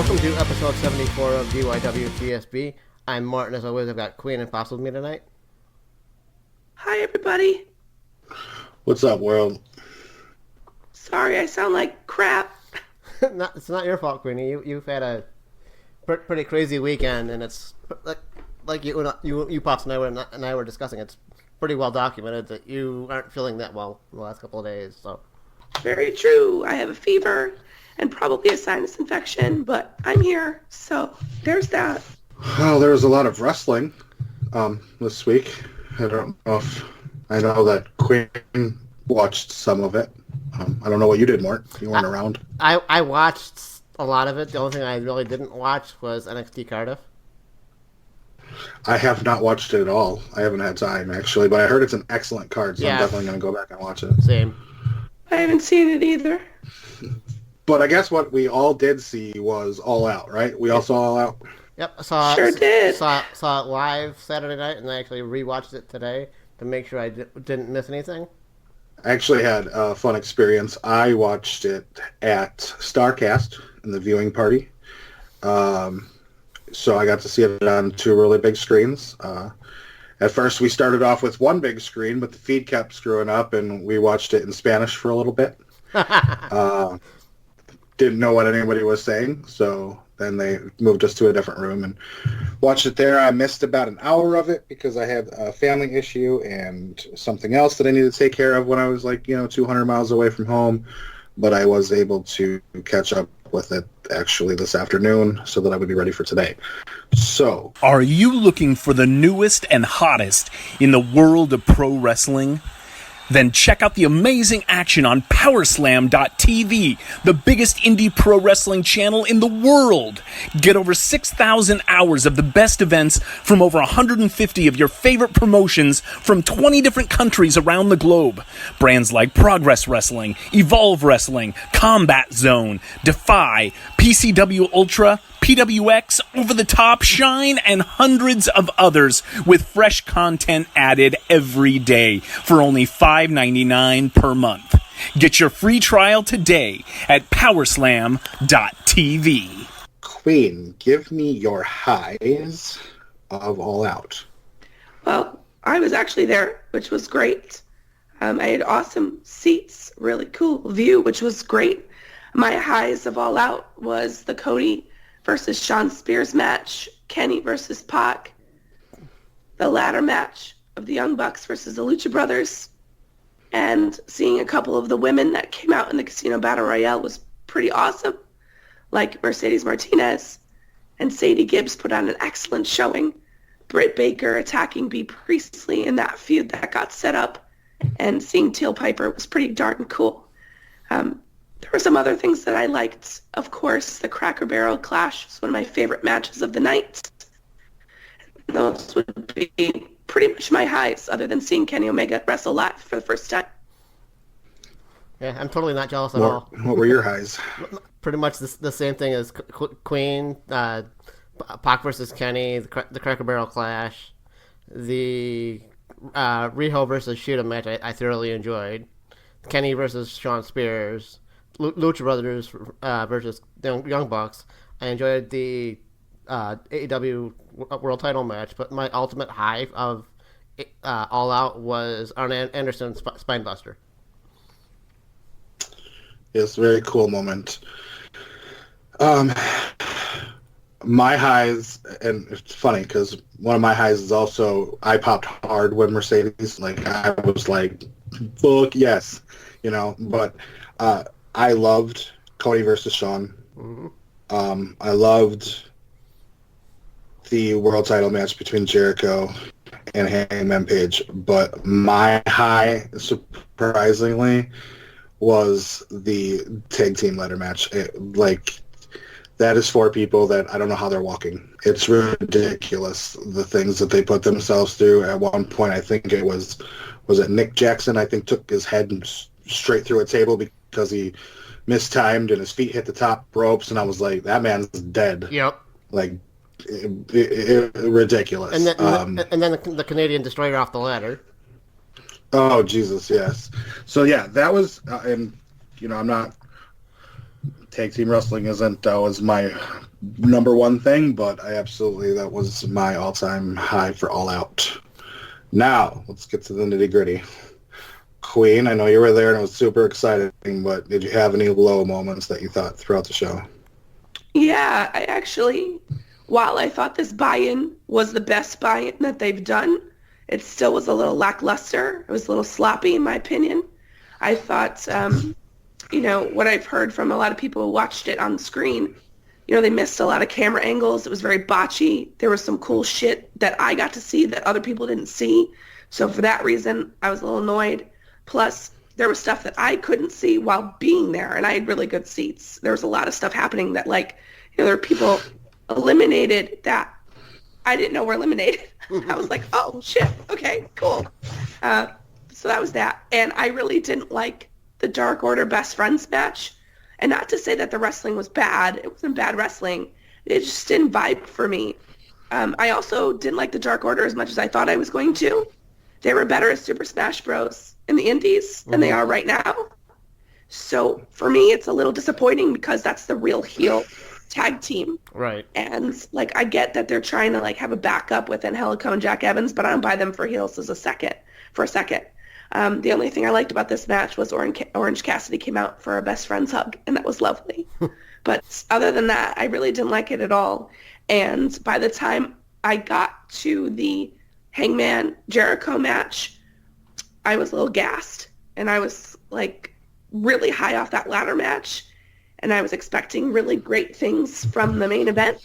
Welcome to episode 74 of DYWTSB. I'm Mort, and as always, I've got Queen and Foss with me tonight. Hi, everybody. What's up, world? Sorry, I sound like crap. It's not your fault, Queenie. You've had a pretty crazy weekend, and it's like you Pops and I were discussing. It's pretty well documented that you aren't feeling that well in the last couple of days. So Very true. I have a fever and probably a sinus infection, but I'm here, so there's that. Well, there was a lot of wrestling this week. I don't know if I know that Queen watched some of it. I don't know what you did, Mort. You weren't around. I watched a lot of it. The only thing I really didn't watch was NXT Cardiff. I have not watched it at all. I haven't had time, actually, but I heard it's an excellent card, so Yeah. I'm definitely going to go back and watch it. Same. I haven't seen it either. But I guess what we all did see was All Out, right? We all saw All Out? Yep, I Sure did. saw it live Saturday night, and I actually rewatched it today to make sure I didn't miss anything. I actually had a fun experience. I watched it at StarCast in the viewing party. So I got to see it on two really big screens. At first, we started off with one big screen, but the feed kept screwing up, and we watched it in Spanish for a little bit. Didn't know what anybody was saying, so then they moved us to a different room and watched it there. I missed about an hour of it because I had a family issue and something else that I needed to take care of when I was 200 miles away from home. But I was able to catch up with it actually this afternoon so that I would be ready for today. So, are you looking for the newest and hottest in the world of pro wrestling? Then check out the amazing action on Powerslam.tv, the biggest indie pro wrestling channel in the world. Get over 6,000 hours of the best events from over 150 of your favorite promotions from 20 different countries around the globe. Brands like Progress Wrestling, Evolve Wrestling, Combat Zone, Defy, PCW Ultra, PWX, Over the Top, Shine, and hundreds of others with fresh content added every day for only $5.99 per month. Get your free trial today at Powerslam.tv. Queen, give me your highs of All Out. Well, I was actually there, which was great. I had awesome seats, really cool view, which was great. My highs of All Out was the Cody versus Shawn Spears match, Kenny versus Pac, the ladder match of the Young Bucks versus the Lucha Brothers, and seeing a couple of the women that came out in the Casino Battle Royale was pretty awesome, like Mercedes Martinez and Sadie Gibbs put on an excellent showing. Britt Baker attacking Bea Priestley in that feud that got set up, and seeing Teal Piper was pretty darn cool. There were some other things that I liked. Of course, the Cracker Barrel Clash was one of my favorite matches of the night. Those would be pretty much my highs, other than seeing Kenny Omega wrestle live for the first time. Yeah, I'm totally not jealous at all. What were your highs? Pretty much the same thing as Queen, Pac versus Kenny, the Cracker Barrel Clash, the Riho versus Shida match I thoroughly enjoyed, Kenny versus Shawn Spears, Lucha Brothers versus the Young Bucks. I enjoyed the AEW World Title match, but my ultimate high of All Out was Arn Anderson's Spinebuster. It's a very cool moment. My highs, and it's funny because one of my highs is also I popped hard when Mercedes, I was like, fuck yes, but I loved Cody versus Shawn. Mm-hmm. I loved the world title match between Jericho and Hangman Page, but my high, surprisingly, was the tag team ladder match. That is four people that I don't know how they're walking. It's ridiculous, the things that they put themselves through. At one point, I think it was it Nick Jackson, I think, took his head straight through a table because he mistimed and his feet hit the top ropes, and I was like, that man's dead. Yep. Ridiculous. And then the Canadian Destroyer off the ladder. Oh, Jesus, yes. So, yeah, that was, and, I'm not, tag team wrestling isn't always my number one thing, but that was my all-time high for All Out. Now, let's get to the nitty-gritty. Queen, I know you were there and it was super exciting, but did you have any low moments that you thought throughout the show? Yeah, I actually, while I thought this buy-in was the best buy-in that they've done, it still was a little lackluster. It was a little sloppy, in my opinion. I thought, what I've heard from a lot of people who watched it on screen, they missed a lot of camera angles. It was very botchy. There was some cool shit that I got to see that other people didn't see. So for that reason, I was a little annoyed. Plus, there was stuff that I couldn't see while being there, and I had really good seats. There was a lot of stuff happening that, there were people eliminated that I didn't know were eliminated. I was like, oh, shit, okay, cool. So that was that. And I really didn't like the Dark Order Best Friends match. And not to say that the wrestling was bad. It wasn't bad wrestling. It just didn't vibe for me. I also didn't like the Dark Order as much as I thought I was going to. They were better as Super Smash Bros. In the Indies than they are right now. So for me, it's a little disappointing because that's the real heel tag team. Right. And, I get that they're trying to, have a backup with Angelico and Jack Evans, but I don't buy them for heels for a second. The only thing I liked about this match was Orange Cassidy came out for a best friend's hug, and that was lovely. But other than that, I really didn't like it at all. And by the time I got to the Hangman Jericho match, I was a little gassed, and I was, really high off that ladder match, and I was expecting really great things from the main event,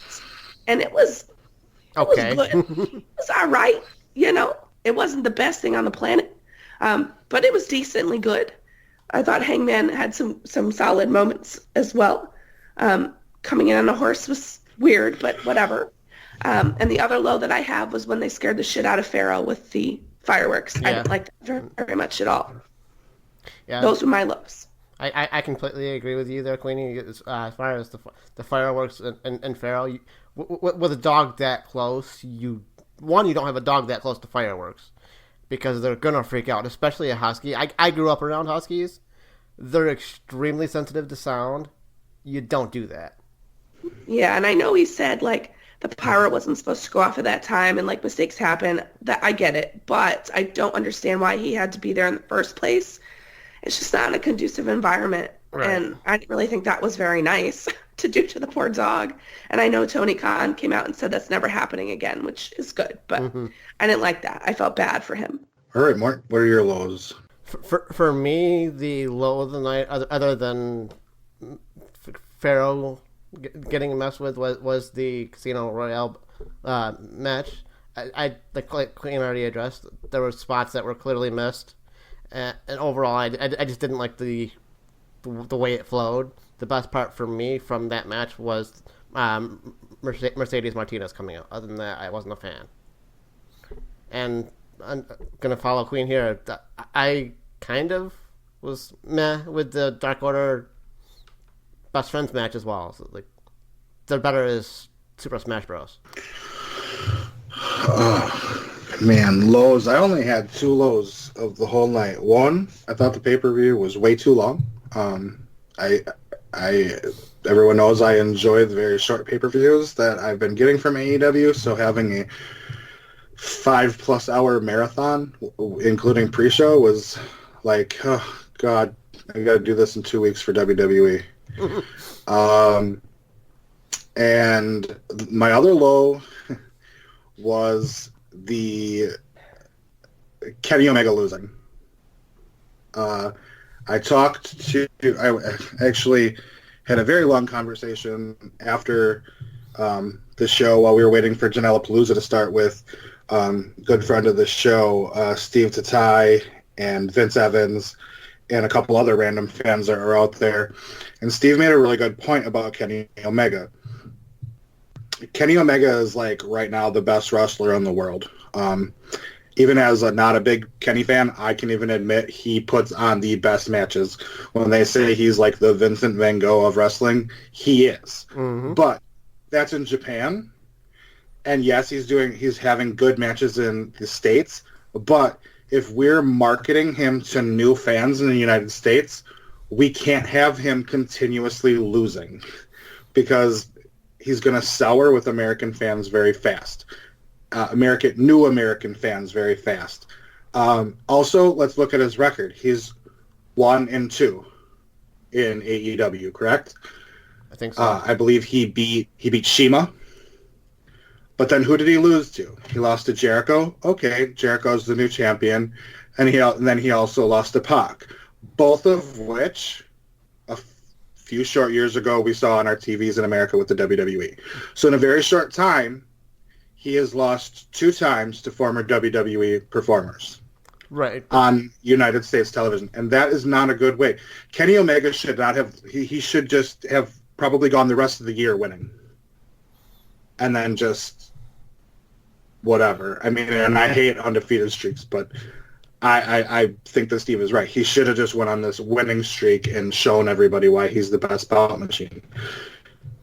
and it was good. It was all right, It wasn't the best thing on the planet, but it was decently good. I thought Hangman had some solid moments as well. Coming in on a horse was weird, but whatever. And the other low that I have was when they scared the shit out of Pharaoh with the fireworks. Yeah. I didn't like that very much at all. Yeah, those were my lows. I completely agree with you there, Queenie. As far as the fireworks and Pharaoh, with a dog that close, you don't have a dog that close to fireworks because they're gonna freak out, especially a husky. I grew up around huskies. They're extremely sensitive to sound. You don't do that. Yeah, and I know he said the pyro wasn't supposed to go off at that time and mistakes happen. That I get it, but I don't understand why he had to be there in the first place. It's just not a conducive environment. Right. And I didn't really think that was very nice to do to the poor dog. And I know Tony Khan came out and said that's never happening again, which is good, but I didn't like that. I felt bad for him. All right, Mort, what are your lows? For me, the low of the night, other than Pharaoh getting messed with, was the Casino Royale match. Like Queen already addressed, there were spots that were clearly missed, and overall, I just didn't like the way it flowed. The best part for me from that match was Mercedes Martinez coming out. Other than that, I wasn't a fan. And I'm gonna follow Queen here. I kind of was meh with the Dark Order Best Friends match as well. So, they're better as Super Smash Bros. Man, lows. I only had 2 lows of the whole night. One, I thought the pay-per-view was way too long. Everyone knows I enjoy the very short pay-per-views that I've been getting from AEW, so having a 5+ hour marathon, including pre-show, was oh, God, I got to do this in 2 weeks for WWE. And my other low was the Kenny Omega losing. I actually had a very long conversation after the show while we were waiting for Janela-Palooza to start with good friend of the show, Steve Tatai and Vince Evans and a couple other random fans that are out there. And Steve made a really good point about Kenny Omega. Kenny Omega is right now the best wrestler in the world. Even as not a big Kenny fan, I can even admit he puts on the best matches. When they say he's the Vincent Van Gogh of wrestling, he is. Mm-hmm. But that's in Japan. And yes, he's having good matches in the States. But if we're marketing him to new fans in the United States, we can't have him continuously losing. Because he's going to sour with American fans very fast. New American fans very fast. Also, let's look at his record. He's 1-2 in AEW, correct? I think so. I believe he beat Shima. But then who did he lose to? He lost to Jericho. Okay, Jericho's the new champion. And then he also lost to Pac. Both of which, a few short years ago, we saw on our TVs in America with the WWE. So in a very short time, he has lost 2 times to former WWE performers. Right. On United States television. And that is not a good way. Kenny Omega should not have... He should just have probably gone the rest of the year winning. And then just... whatever. I mean, and I hate undefeated streaks, but I think that Steve is right. He should have just went on this winning streak and shown everybody why he's the best bout machine.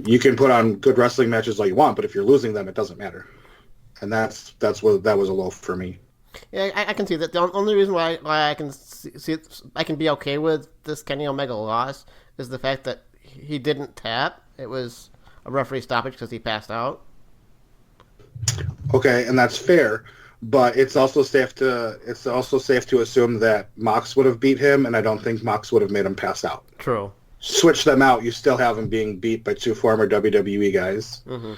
You can put on good wrestling matches all you want, but if you're losing them, it doesn't matter. And that was a low for me. Yeah, I can see that. The only reason why I can see I can be okay with this Kenny Omega loss is the fact that he didn't tap. It was a referee stoppage because he passed out. Okay, and that's fair, but it's also safe to assume that Mox would have beat him, and I don't think Mox would have made him pass out. True. Switch them out, you still have him being beat by 2 former WWE guys, and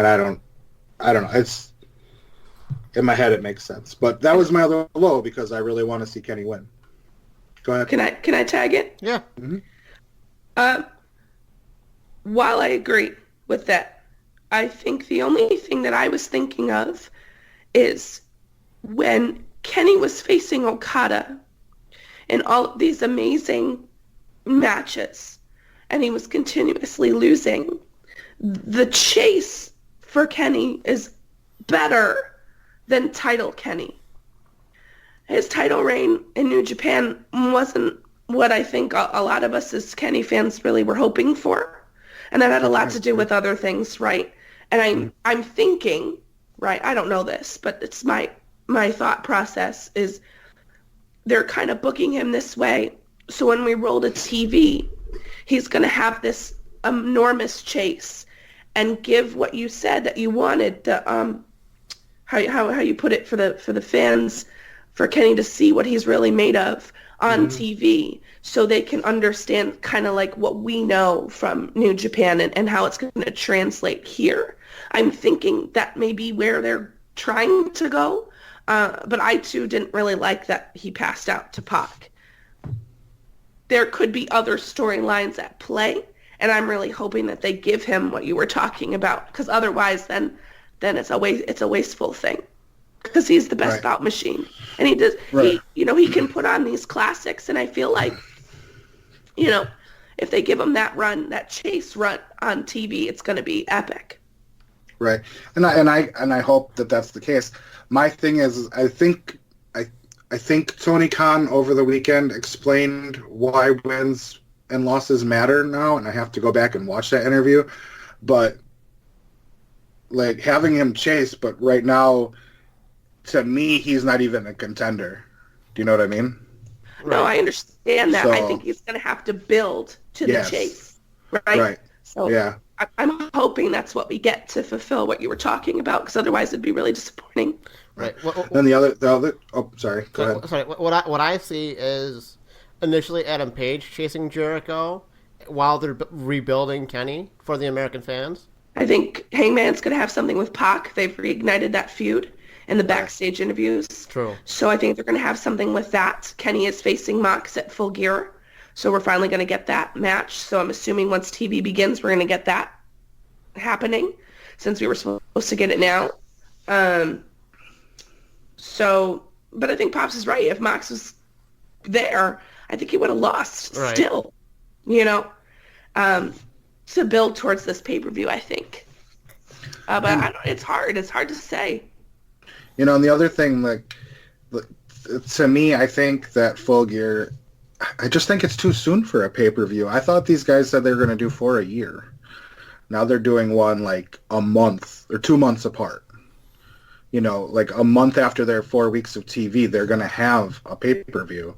I don't know. It's in my head, it makes sense, but that was my other low because I really want to see Kenny win. Go ahead. Can I tag it? Yeah. Mm-hmm. While I agree with that, I think the only thing that I was thinking of is when Kenny was facing Okada in all of these amazing matches, and he was continuously losing, the chase for Kenny is better than title Kenny. His title reign in New Japan wasn't what I think a lot of us as Kenny fans really were hoping for. And that had a lot to do with other things, right? And I'm thinking, right, I don't know this, but it's my thought process is they're kind of booking him this way. So when we roll to TV, he's going to have this enormous chase and give what you said that you wanted, how you put it for the fans, for Kenny to see what he's really made of on TV, so they can understand kind of like what we know from New Japan and how it's going to translate here. I'm thinking that may be where they're trying to go, but I too didn't really like that he passed out to Pac. There could be other storylines at play, and I'm really hoping that they give him what you were talking about, because otherwise then it's a wasteful thing. Because he's the best bout machine, and he does. Right. He can put on these classics, and I feel like, if they give him that chase run on TV, it's going to be epic. Right, and I hope that that's the case. My thing is, I think Tony Khan over the weekend explained why wins and losses matter now, and I have to go back and watch that interview. But like having him chase, but right now, to me, he's not even a contender. Do you know what I mean? No, I understand that. So, I think he's going to have to build to the chase, right? Right. So yeah. I'm hoping that's what we get to fulfill what you were talking about, because otherwise it'd be really disappointing. Right. Then the other. Oh, sorry. Go ahead. Sorry. What I see is initially Adam Page chasing Jericho while they're rebuilding Kenny for the American fans. I think Hangman's going to have something with Pac. They've reignited that feud in the backstage interviews. True. So I think they're going to have something with that. Kenny is facing Mox at Full Gear. So we're finally going to get that match. So I'm assuming once TV begins, we're going to get that happening, since we were supposed to get it now. But I think Pops is right. If Mox was there, I think he would have lost still, to build towards this pay-per-view, I think. But it's hard. It's hard to say. And the other thing, to me, I think that Full Gear, I just think it's too soon for a pay-per-view. I thought these guys said they were going to do 4 a year. Now they're doing one a month or 2 months apart. A month after their 4 weeks of TV, they're going to have a pay-per-view,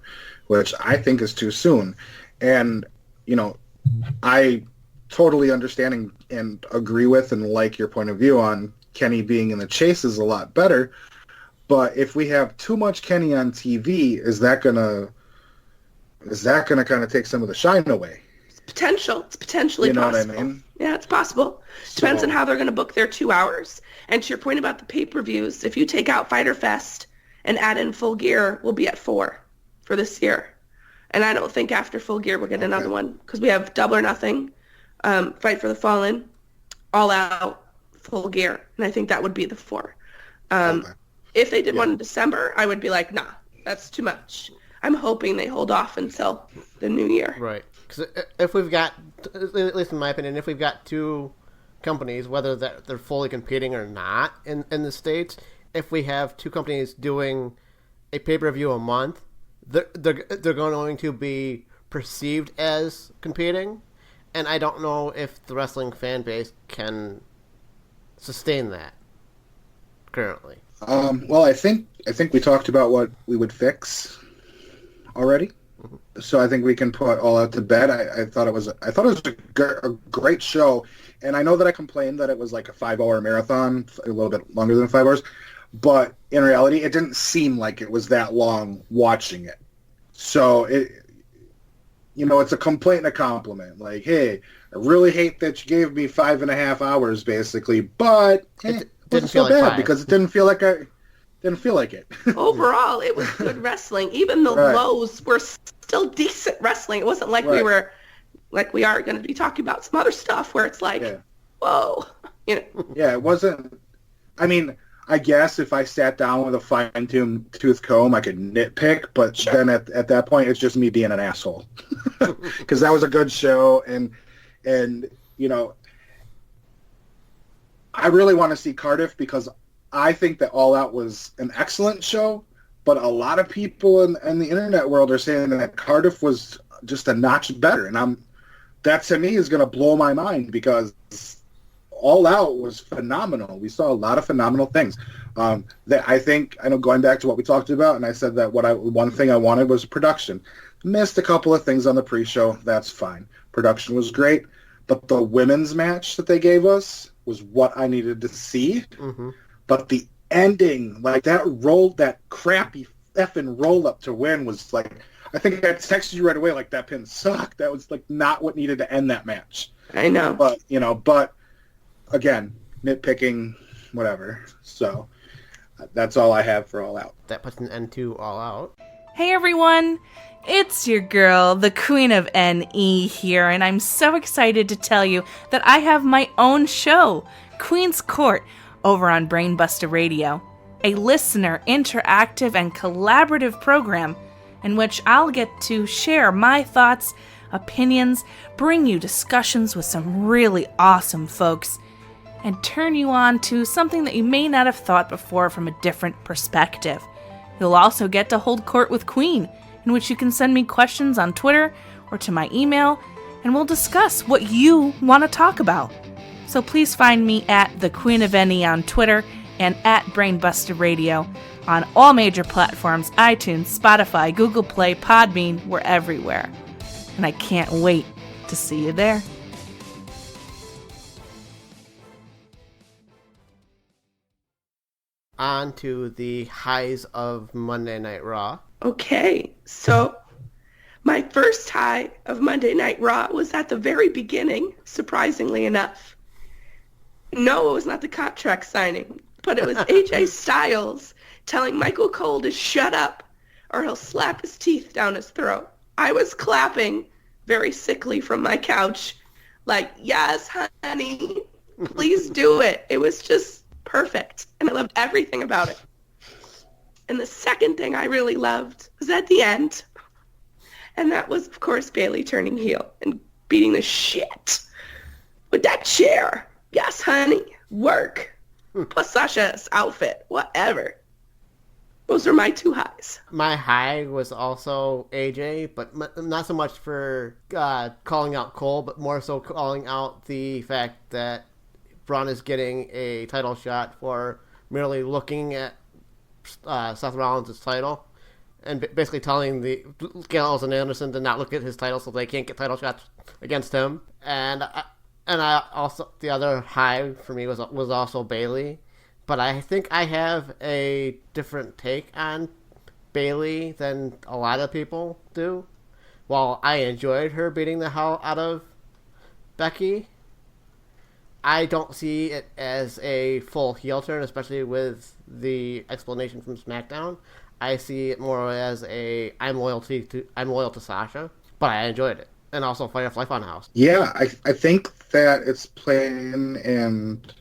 which I think is too soon. And, I totally understanding and agree with and like your point of view on Kenny being in the chase is a lot better. But if we have too much Kenny on TV, is that gonna kind of take some of the shine away? It's potential. It's potentially you know possible. What I mean? Yeah, it's possible. Depends on how they're going to book their 2 hours. And to your point about the pay-per-views, if you take out Fyter Fest and add in Full Gear, we'll be at 4 for this year. And I don't think after Full Gear we'll get another one because we have Double or Nothing, Fight for the Fallen, All Out, Full Gear, and I think that would be the 4. If they did one in December, I would be like, nah, that's too much. I'm hoping they hold off until the new year. Right. Because if we've got, at least in my opinion, if we've got 2 companies, whether they're fully competing or not in the States, if we have 2 companies doing a pay-per-view a month, they're going to be perceived as competing, and I don't know if the wrestling fan base can sustain that currently. Well, I think we talked about what we would fix already, so I think we can put All Out to bed. I thought it was a great show, and I know that I complained that it was like a 5-hour marathon, a little bit longer than 5 hours, but in reality, it didn't seem like it was that long watching it. So it's a complaint and a compliment. Like, hey, I really hate that you gave me 5.5 hours, basically, but it wasn't so bad because it didn't feel like it. Overall, it was good wrestling. Even the lows were still decent wrestling. It wasn't like we are going to be talking about some other stuff where it's like, whoa, Yeah, it wasn't. I mean, I guess if I sat down with a fine-tooth comb, I could nitpick, but then at that point, it's just me being an asshole. Because that was a good show, and I really want to see Cardiff because I think that All Out was an excellent show, but a lot of people in the internet world are saying that Cardiff was just a notch better, and that to me is going to blow my mind because All Out was phenomenal. We saw a lot of phenomenal things. That I know going back to what we talked about, and I said that one thing I wanted was production. Missed a couple of things on the pre-show. That's fine. Production was great, but the women's match that they gave us was what I needed to see. Mm-hmm. But the ending, like that crappy effing roll up to win was like, I think I texted you right away like that pin sucked. That was like not what needed to end that match. I know. But again, nitpicking, whatever. So that's all I have for All Out. That puts an end to All Out. Hey everyone, it's your girl, the Queen of NE here, and I'm so excited to tell you that I have my own show, Queen's Court, over on Brainbuster Radio, a listener, interactive, and collaborative program in which I'll get to share my thoughts, opinions, bring you discussions with some really awesome folks, and turn you on to something that you may not have thought before from a different perspective. You'll also get to hold court with Queen, in which you can send me questions on Twitter or to my email, and we'll discuss what you want to talk about. So please find me at the Queen of NE on Twitter and at Brainbuster Radio on all major platforms, iTunes, Spotify, Google Play, Podbean, we're everywhere. And I can't wait to see you there. On to the highs of Monday Night Raw. Okay, so my first high of Monday Night Raw was at the very beginning, surprisingly enough. No, it was not the contract signing, but it was AJ Styles telling Michael Cole to shut up or he'll slap his teeth down his throat. I was clapping very sickly from my couch, like, yes, honey, please do it. It was just perfect, and I loved everything about it. And the second thing I really loved was at the end, and that was, of course, Bayley turning heel and beating the shit with that chair. Yes, honey, work. Plus Sasha's outfit, whatever. Those are my two highs. My high was also AJ, but not so much for calling out Cole, but more so calling out the fact that Braun is getting a title shot for merely looking at Seth Rollins' title and basically telling the Gallows and Anderson to not look at his title so they can't get title shots against him. And And I also the other high for me was also Bailey, but I think I have a different take on Bailey than a lot of people do. While I enjoyed her beating the hell out of Becky, I don't see it as a full heel turn, especially with the explanation from SmackDown. I see it more as I'm loyal to Sasha, but I enjoyed it, and also Firefly Funhouse. Yeah, I think that it's plain and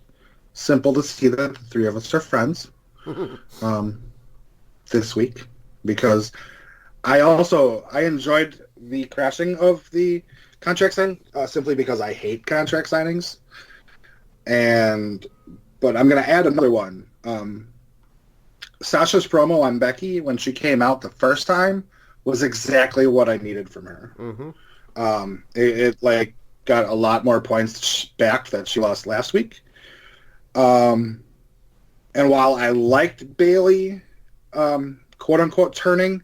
simple to see that the three of us are friends this week, because I enjoyed the crashing of the contract signing simply because I hate contract signings. But I'm going to add another one. Sasha's promo on Becky when she came out the first time was exactly what I needed from her. Mm-hmm. It like got a lot more points back that she lost last week. And while I liked Bailey, quote unquote, turning,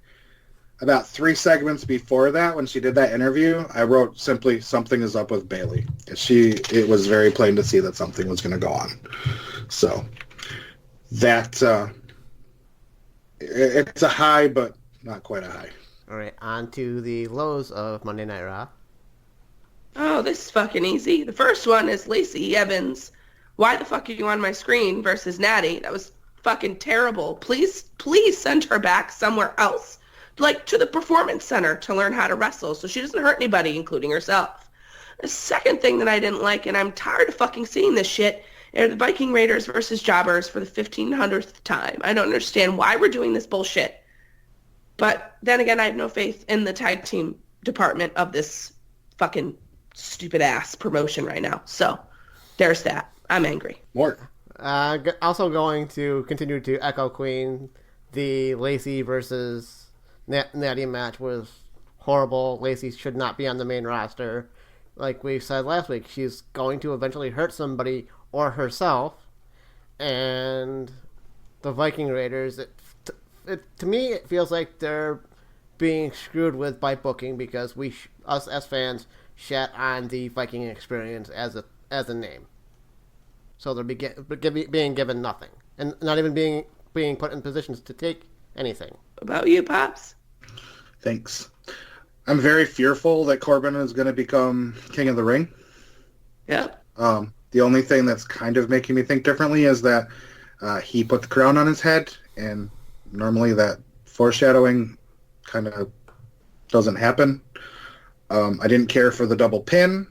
about 3 segments before that, when she did that interview, I wrote simply, something is up with Bailey. It was very plain to see that something was going to go on. So that it's a high, but not quite a high. All right, on to the lows of Monday Night Raw. Oh, this is fucking easy. The first one is Lacey Evans. Why the fuck are you on my screen versus Natty? That was fucking terrible. Please send her back somewhere else, like to the Performance Center, to learn how to wrestle so she doesn't hurt anybody, including herself. The second thing that I didn't like, and I'm tired of fucking seeing this shit, are the Viking Raiders versus Jobbers for the 1500th time. I don't understand why we're doing this bullshit. But then again, I have no faith in the tag team department of this fucking stupid-ass promotion right now. So there's that. I'm angry. Mort. Also going to continue to echo Queen, the Lacey versus Natty match was horrible. Lacey should not be on the main roster. Like we said last week, she's going to eventually hurt somebody or herself. And the Viking Raiders, to me, it feels like they're being screwed with by booking, because us as fans shat on the Viking experience as a name. So they're being given nothing, and not even being put in positions to take anything. About you, Pops? Thanks. I'm very fearful that Corbin is going to become King of the Ring. Yeah. The only thing that's kind of making me think differently is that he put the crown on his head, and normally that foreshadowing kind of doesn't happen. I didn't care for the double pin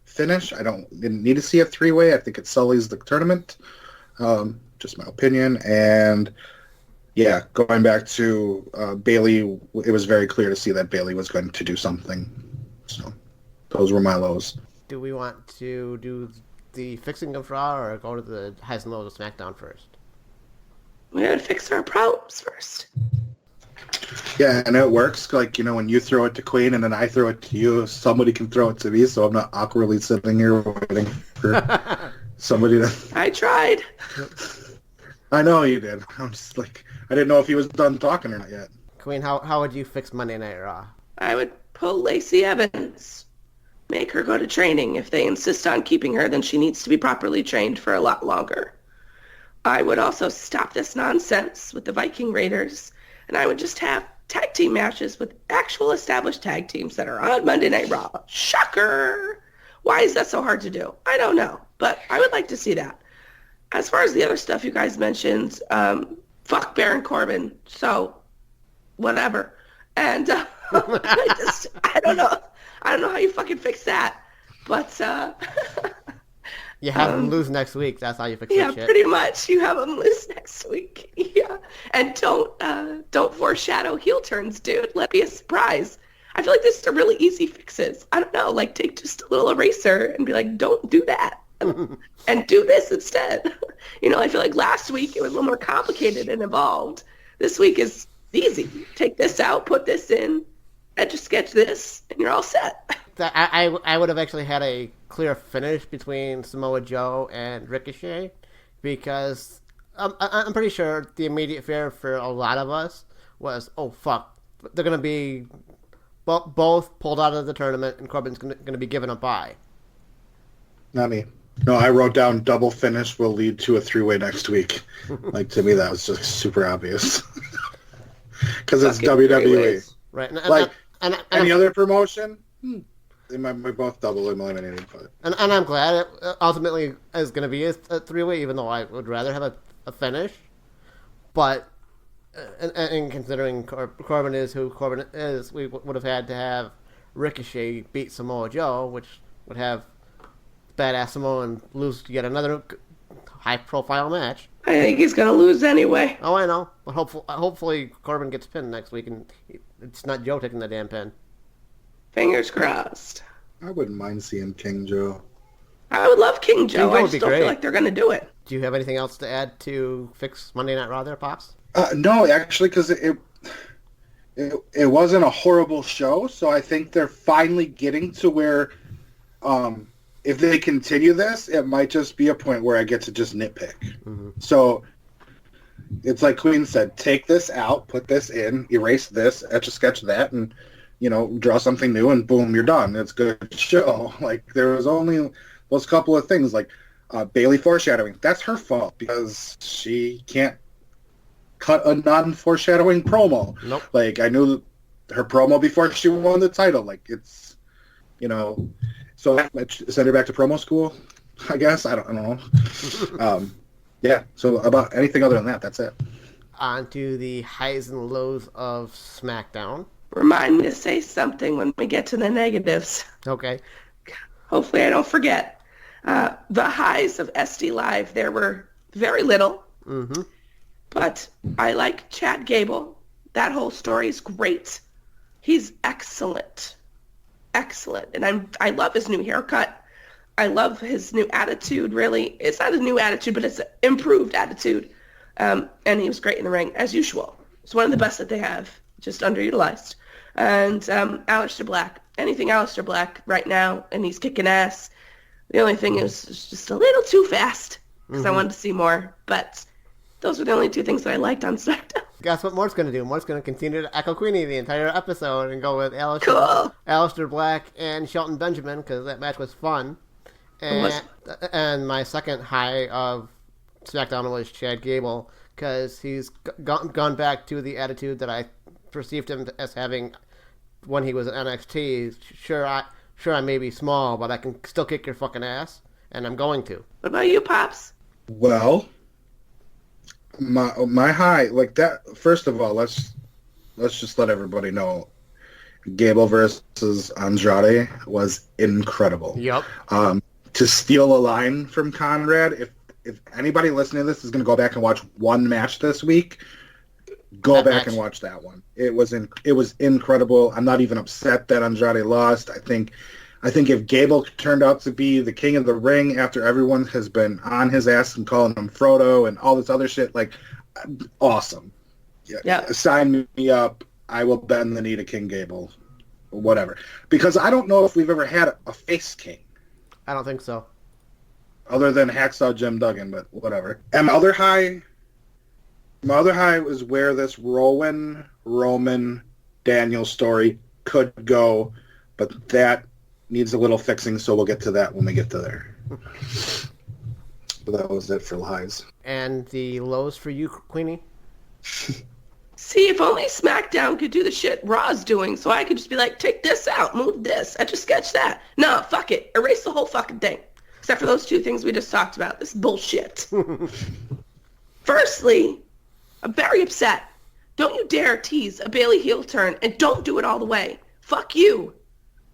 finish. Didn't need to see a 3-way. I think it sullies the tournament. Just my opinion. And yeah, going back to Bailey, it was very clear to see that Bailey was going to do something. So those were my lows. Do we want to do the fixing of Raw or go to the highs and lows of SmackDown first? We gotta fix our problems first. Yeah, and it works. Like, when you throw it to Queen and then I throw it to you, somebody can throw it to me, so I'm not awkwardly sitting here waiting for somebody to... I tried. I know you did. I'm just like, I didn't know if he was done talking or not yet. Queen, how would you fix Monday Night Raw? I would pull Lacey Evans. Make her go to training. If they insist on keeping her, then she needs to be properly trained for a lot longer. I would also stop this nonsense with the Viking Raiders, and I would just have tag team matches with actual established tag teams that are on Monday Night Raw. Shocker! Why is that so hard to do? I don't know, but I would like to see that. As far as the other stuff you guys mentioned, fuck Baron Corbin, so whatever. And I don't know. I don't know how you fucking fix that, but you have them lose next week. That's how you fix that shit. Yeah, pretty much. You have them lose next week. Yeah, and don't foreshadow heel turns, dude. Let be a surprise. I feel like this is a really easy fixes. I don't know, like take just a little eraser and be like, don't do that, and do this instead. I feel like last week it was a little more complicated and involved. This week is easy. Take this out, put this in. Etch-a-sketch this, and you're all set. I would have actually had a clear finish between Samoa Joe and Ricochet, because I'm pretty sure the immediate fear for a lot of us was, oh fuck, they're going to be both pulled out of the tournament and Corbin's going to be given a bye. Not me. No, I wrote down double finish will lead to a three-way next week. Like, to me, that was just super obvious. Because it's Fucking WWE. three-ways. Right. Like, and any other promotion, they might be both double eliminated. But And I'm glad it ultimately is going to be a three-way, even though I would rather have a finish. But, and considering Corbin is who Corbin is, we would have had to have Ricochet beat Samoa Joe, which would have Badass Samoa lose yet another high-profile match. I think he's going to lose anyway. Oh, I know. But hopefully Corbin gets pinned next week, and it's not Joe taking the damn pin. Fingers crossed. I wouldn't mind seeing King Joe. I would love King Joe. Joe I would just be don't great. feel like they're going to do it. Do you have anything else to add to fix Monday Night Raw there, Pops? No, actually, because it wasn't a horrible show, so I think they're finally getting to where, if they continue this, it might just be a point where I get to just nitpick. Mm-hmm. So it's like Queen said, take this out, put this in, erase this, etch a sketch that, and, draw something new, and boom, you're done. It's a good show. Like, there was only those couple of things, like Bailey foreshadowing. That's her fault, because she can't cut a non-foreshadowing promo. Nope. Like, I knew her promo before she won the title. Like, it's, so send her back to promo school, I guess. I don't know. Yeah, so about anything other than that, that's it. On to the highs and lows of SmackDown. Remind me to say something when we get to the negatives. Okay. Hopefully I don't forget. The highs of SD Live, there were very little. Mm-hmm. But I like Chad Gable. That whole story is great. He's excellent. Excellent. And I love his new haircut. I love his new attitude, really. It's not a new attitude, but it's an improved attitude. And he was great in the ring, as usual. It's one of the best that they have, just underutilized. And Aleister Black. Anything Aleister Black right now, and he's kicking ass. The only thing is just a little too fast, because I wanted to see more. But those were the only two things that I liked on SmackDown. Guess what Mort's going to do? Mort's going to continue to echo Queenie the entire episode and go with Aleister Black and Shelton Benjamin, because that match was fun. And my second high of SmackDown was Chad Gable, because he's gone back to the attitude that I perceived him as having when he was in NXT. Sure, I may be small, but I can still kick your fucking ass, and I'm going to. What about you, Pops? Well, my high, like that. First of all, let's just let everybody know, Gable versus Andrade was incredible. Yep. To steal a line from Conrad, if anybody listening to this is going to go back and watch one match this week, go back and watch that one. It was incredible. I'm not even upset that Andrade lost. I think if Gable turned out to be the king of the ring after everyone has been on his ass and calling him Frodo and all this other shit, like, awesome. Yeah. Sign me up. I will bend the knee to King Gable. Whatever. Because I don't know if we've ever had a face king. I don't think so. Other than Hacksaw Jim Duggan, but whatever. And my other high was where this Roman Daniel story could go, but that needs a little fixing, so we'll get to that when we get to there. But that was it for the highs. And the lows for you, Queenie? See, if only SmackDown could do the shit Raw's doing, so I could just be like, take this out, move this, I just sketch that. No, fuck it. Erase the whole fucking thing. Except for those two things we just talked about. This is bullshit. Firstly, I'm very upset. Don't you dare tease a Bailey heel turn, and don't do it all the way. Fuck you.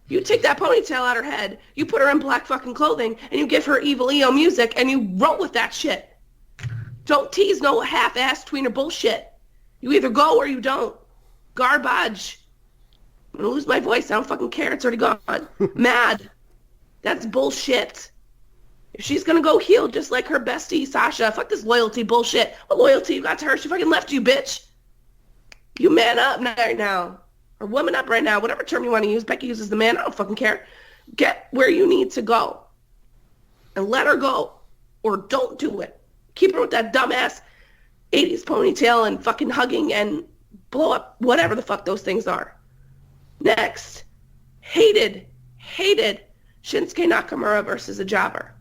You take that ponytail out her head, you put her in black fucking clothing, and you give her Evil EO music, and you roll with that shit. Don't tease no half-ass tweener bullshit. You either go or you don't. Garbage. I'm gonna lose my voice. I don't fucking care. It's already gone. Mad. That's bullshit. If she's gonna go heel just like her bestie, Sasha, fuck this loyalty bullshit. What loyalty you got to her? She fucking left you, bitch. You man up right now. Or woman up right now. Whatever term you want to use. Becky uses the man. I don't fucking care. Get where you need to go. And let her go. Or don't do it. Keep her with that dumbass 80s ponytail and fucking hugging and blow up whatever the fuck those things are. Next. Hated Shinsuke Nakamura versus a jobber.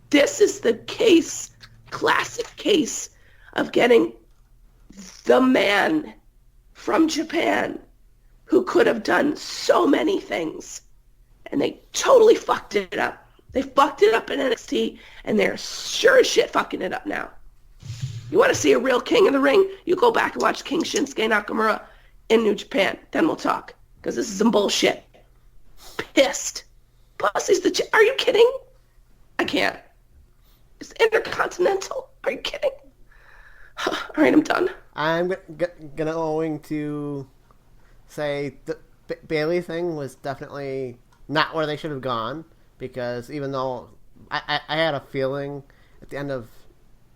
This is the case, classic case of getting the man from Japan who could have done so many things, and they totally fucked it up. They fucked it up in NXT, and they're sure as shit fucking it up now. You want to see a real king of the ring? You go back and watch King Shinsuke Nakamura in New Japan. Then we'll talk, because this is some bullshit. Pissed. Plus, are you kidding? I can't. It's Intercontinental. Are you kidding? All right, I'm done. I'm going to say the Bailey thing was definitely not where they should have gone, because even though I had a feeling at the end of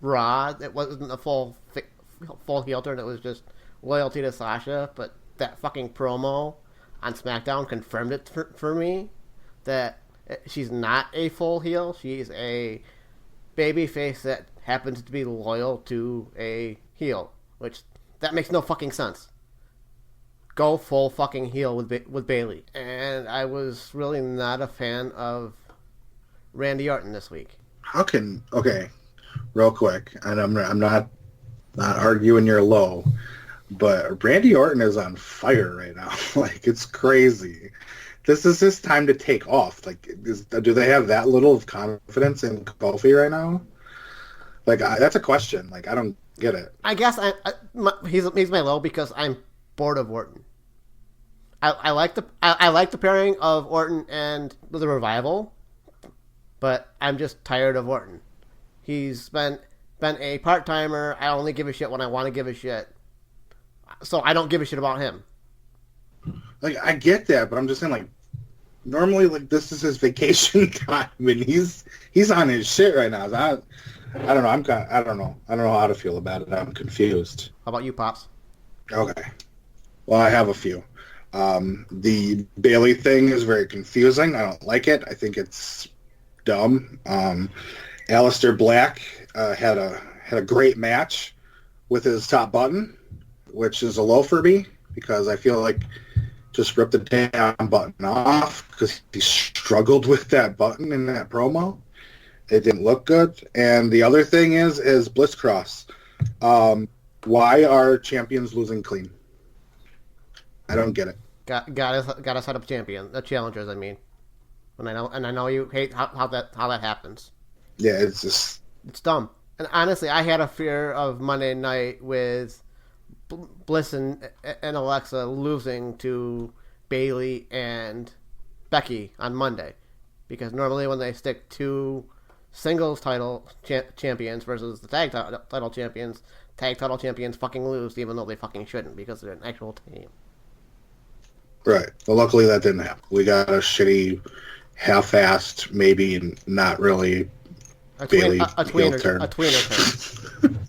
Raw it wasn't a full heel turn, it was just loyalty to Sasha, but that fucking promo on SmackDown confirmed it for me that she's not a full heel. She's a babyface that happens to be loyal to a heel, which that makes no fucking sense. Go full fucking heel with Bailey. And I was really not a fan of Randy Orton this week. Okay, real quick, and I'm not arguing you're low, but Randy Orton is on fire right now. Like, it's crazy. This is his time to take off. Like, do they have that little of confidence in Kofi right now? Like, that's a question. Like, I don't get it. I guess he's my low because I'm bored of Orton. I like the pairing of Orton and the Revival, but I'm just tired of Orton. He's been a part-timer. I only give a shit when I want to give a shit. So I don't give a shit about him. Like, I get that, but I'm just saying, like, normally, like, this is his vacation time, and he's on his shit right now. So I don't know. I don't know how to feel about it. I'm confused. How about you, Pops? Okay. Well, I have a few. The Bailey thing is very confusing. I don't like it. I think it's dumb. Aleister Black had a great match with his top button, which is a low for me because I feel like just rip the damn button off because he struggled with that button in that promo. It didn't look good. And the other thing is Bliss Cross. Why are champions losing clean? I don't get it. Got to set up challengers. I mean, and I know you hate how that happens. Yeah, it's dumb. And honestly, I had a fear of Monday night with Bliss and Alexa losing to Bailey and Becky on Monday, because normally when they stick two singles title champions versus the tag title champions fucking lose, even though they fucking shouldn't, because they're an actual team. Right. Well, luckily that didn't happen. We got a shitty, half-assed, maybe not really Bailey heel turn. A tweener turn.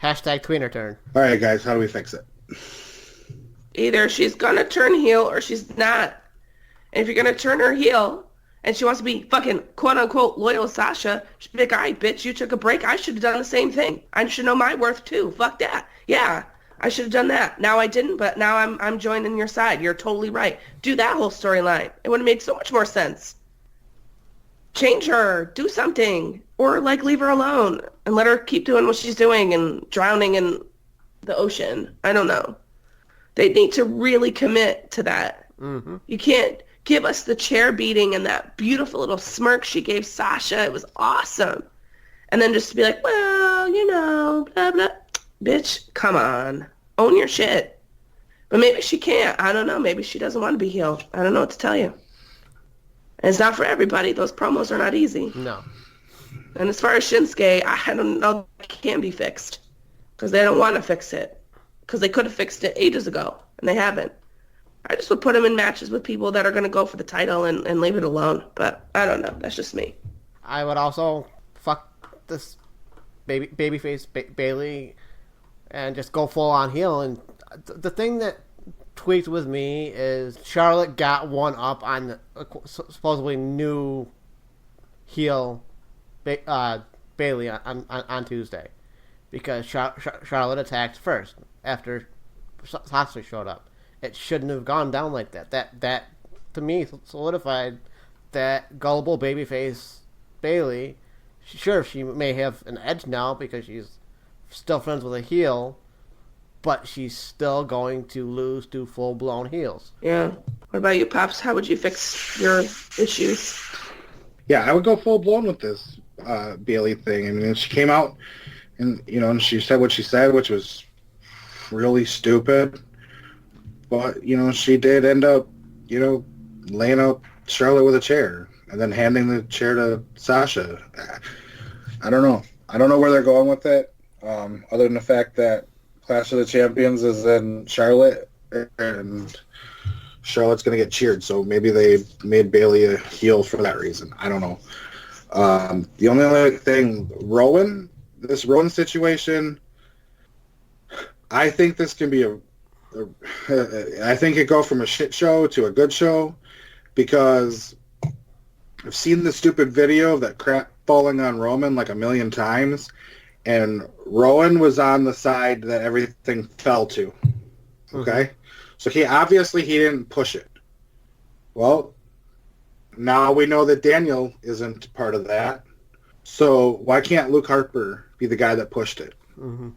Hashtag tweener turn. All right, guys, how do we fix it? Either she's going to turn heel or she's not. And if you're going to turn her heel and she wants to be fucking quote-unquote loyal to Sasha, she'd be like, all right, bitch, you took a break. I should have done the same thing. I should know my worth, too. Fuck that. Yeah, I should have done that. Now I didn't, but now I'm joining your side. You're totally right. Do that whole storyline. It would have made so much more sense. Change her. Do something. Or, like, leave her alone and let her keep doing what she's doing and drowning in the ocean. I don't know. They need to really commit to that. Mm-hmm. You can't give us the chair beating and that beautiful little smirk she gave Sasha. It was awesome. And then just to be like, well, you know, blah, blah. Bitch, come on. Own your shit. But maybe she can't. I don't know. Maybe she doesn't want to be healed. I don't know what to tell you. And it's not for everybody. Those promos are not easy. No. And as far as Shinsuke, I don't know if it can be fixed. Because they don't want to fix it. Because they could have fixed it ages ago. And they haven't. I just would put him in matches with people that are going to go for the title and leave it alone. But I don't know. That's just me. I would also fuck this babyface Bailey and just go full on heel. And the thing that tweaked with me is Charlotte got one up on the supposedly new heel Bailey on Tuesday, because Charlotte attacked first after Sasha showed up. It shouldn't have gone down like that. That to me solidified that gullible babyface Bailey, sure, she may have an edge now because she's still friends with a heel, but she's still going to lose to full-blown heels. Yeah. What about you, Pops? How would you fix your issues? Yeah, I would go full-blown with this Bailey thing. I mean, she came out and, and she said what she said, which was really stupid. But, she did end up, laying out Charlotte with a chair and then handing the chair to Sasha. I don't know. I don't know where they're going with it, other than the fact that Clash of the Champions is in Charlotte, and Charlotte's going to get cheered, so maybe they made Bailey a heel for that reason. I don't know. The only other thing, this Rowan situation, I think this can be I think it go from a shit show to a good show, because I've seen the stupid video of that crap falling on Roman like a million times, and Rowan was on the side that everything fell to. Okay? Mm-hmm. So he didn't push it. Well, now we know that Daniel isn't part of that. So why can't Luke Harper be the guy that pushed it? Mm-hmm.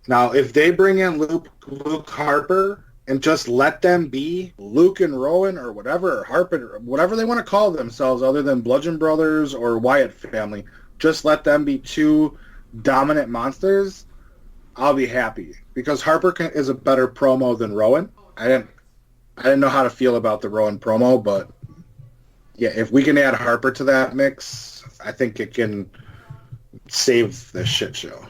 Now, if they bring in Luke Harper and just let them be Luke and Rowan or whatever, or Harper, or whatever they want to call themselves other than Bludgeon Brothers or Wyatt family, just let them be two dominant monsters, I'll be happy. Because Harper is a better promo than Rowan. I didn't know how to feel about the Rowan promo, but yeah, if we can add Harper to that mix, I think it can save this shit show.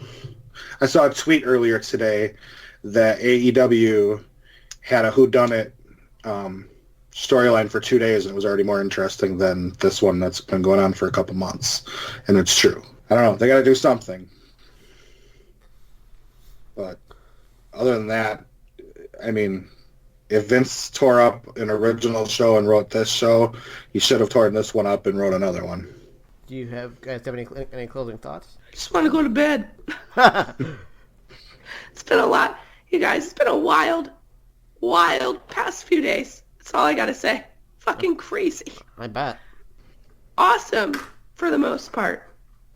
I saw a tweet earlier today that AEW had a whodunit storyline for 2 days, and it was already more interesting than this one that's been going on for a couple months. And it's true. I don't know. They got to do something. But other than that, I mean, if Vince tore up an original show and wrote this show, he should have torn this one up and wrote another one. Do you guys have any closing thoughts? I just want to go to bed. It's been a lot. You guys, it's been a wild past few days. That's all I got to say. Fucking crazy. I bet. Awesome for the most part.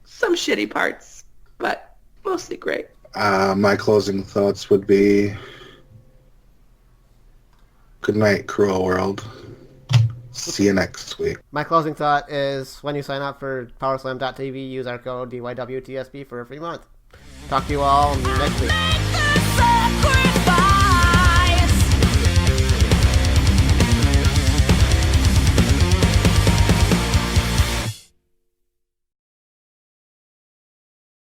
Some shitty parts, but mostly great. My closing thoughts would be, good night, cruel world. See you next week. My closing thought is, when you sign up for powerslam.tv, use our code DYWTSB for a free month. Talk to you all next week.